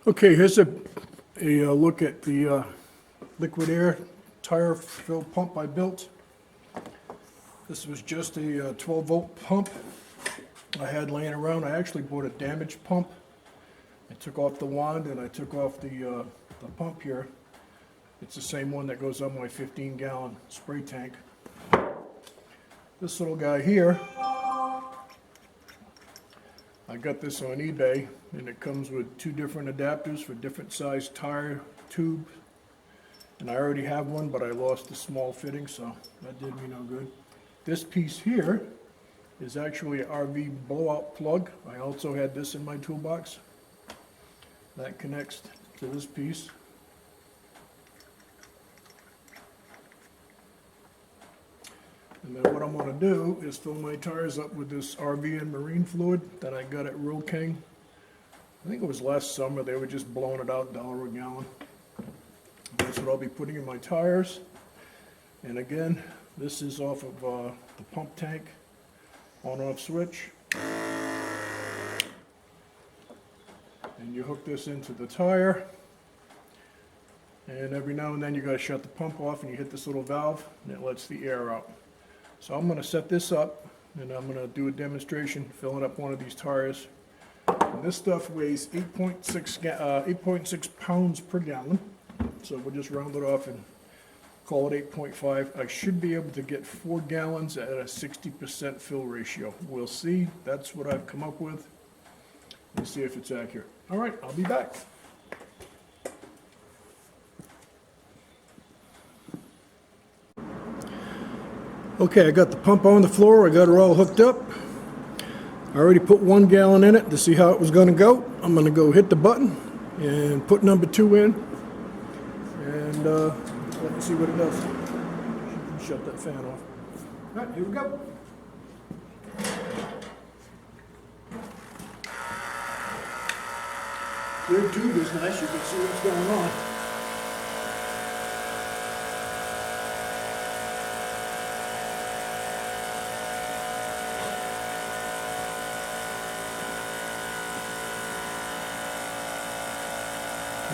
Okay, here's a look at the liquid air tire fill pump I built. This was just a 12-volt pump I had laying around. I actually bought a damaged pump. I took off the wand and I took off the pump here. It's the same one that goes on my 15-gallon spray tank. This little guy here, I got this on eBay, and it comes with two different adapters for different size tire tube. And I already have one, but I lost the small fitting, so that did me no good. This piece here is actually an RV blowout plug. I also had this in my toolbox. That connects to this piece. And then what I'm going to do is fill my tires up with this RV and marine fluid that I got at Rural King. I think it was last summer. They were just blowing it out $1 a gallon. That's what I'll be putting in my tires. And again, this is off of the pump tank on-off switch. And you hook this into the tire. And every now and then you got to shut the pump off and you hit this little valve and it lets the air out. So I'm going to set this up and I'm going to do a demonstration filling up one of these tires. And this stuff weighs 8.6 pounds per gallon. So we'll just round it off and call it 8.5. I should be able to get 4 gallons at a 60% fill ratio. We'll see. That's what I've come up with. Let's see if it's accurate. All right, I'll be back. Okay, I got the pump on the floor. I got her all hooked up. I already put 1 gallon in it to see how it was going to go. I'm going to go hit the button and put number 2 in. And let me see what it does. Shut that fan off. All right, here we go. Clear tube is nice. You can see what's going on.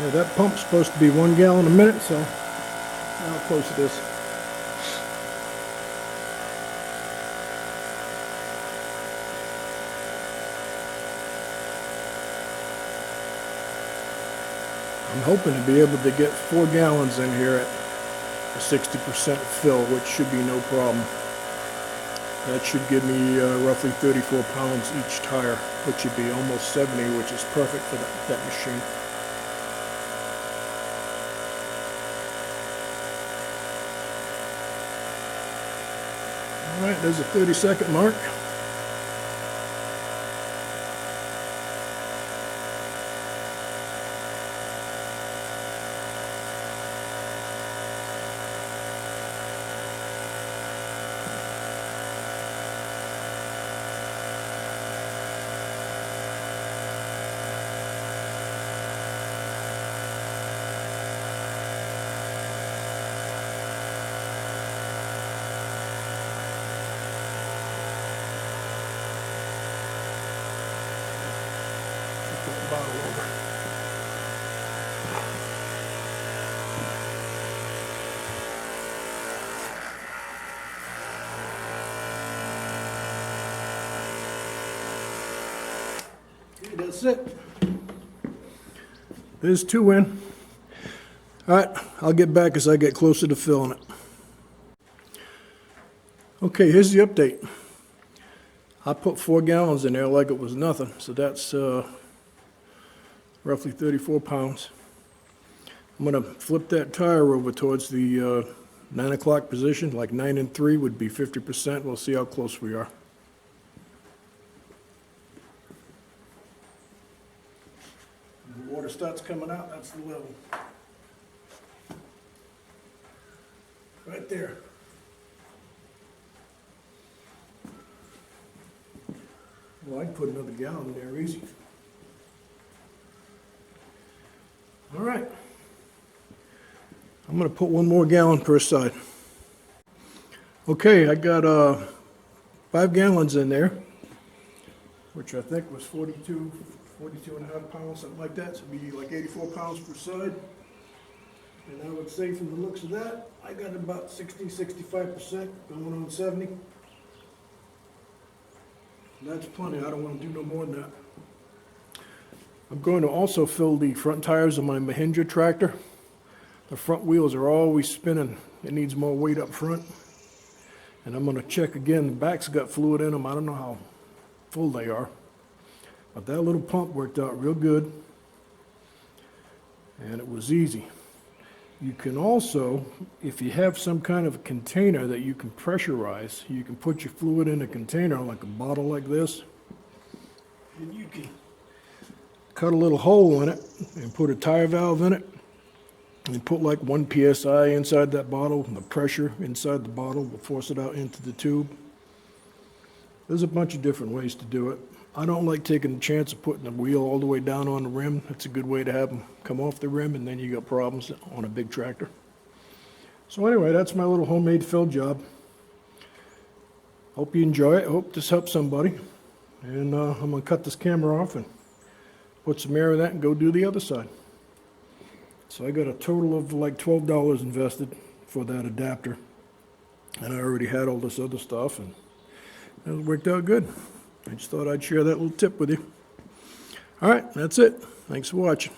Yeah, that pump's supposed to be 1 gallon a minute, so how close it is. I'm hoping to be able to get 4 gallons in here at a 60% fill, which should be no problem. That should give me roughly 34 pounds each tire, which would be almost 70, which is perfect for that machine. All right, there's a 30-second mark. Put the bottle over. Okay, that's it. There's 2 in. All right, I'll get back as I get closer to filling it. Okay, here's the update. I put 4 gallons in there like it was nothing, so that's roughly 34 pounds. I'm going to flip that tire over towards the 9 o'clock position, like 9 and 3 would be 50%. We'll see how close we are. When the water starts coming out, that's the level. Right there. Well, I'd put another gallon in there easy. All right. I'm going to put 1 more gallon per side. Okay, I got 5 gallons in there, which I think was 42, 42.5 pounds, something like that, so it'd be like 84 pounds per side. And I would say from the looks of that, I got about 65% going on 70. That's plenty, I don't want to do no more than that. I'm going to also fill the front tires of my Mahindra tractor. The front wheels are always spinning. It needs more weight up front. And I'm going to check again, the back's got fluid in them. I don't know how full they are. But that little pump worked out real good. And it was easy. You can also, if you have some kind of a container that you can pressurize, you can put your fluid in a container like a bottle like this. And you can cut a little hole in it and put a tire valve in it. And put like 1 psi inside that bottle, and the pressure inside the bottle will force it out into the tube. There's a bunch of different ways to do it. I don't like taking the chance of putting the wheel all the way down on the rim. That's a good way to have them come off the rim, and then you got problems on a big tractor. So anyway, that's my little homemade fill job. Hope you enjoy it. Hope this helps somebody. And I'm going to cut this camera off and put some air in that and go do the other side. So I got a total of like $12 invested for that adapter. And I already had all this other stuff, and it worked out good. I just thought I'd share that little tip with you. All right, that's it. Thanks for watching.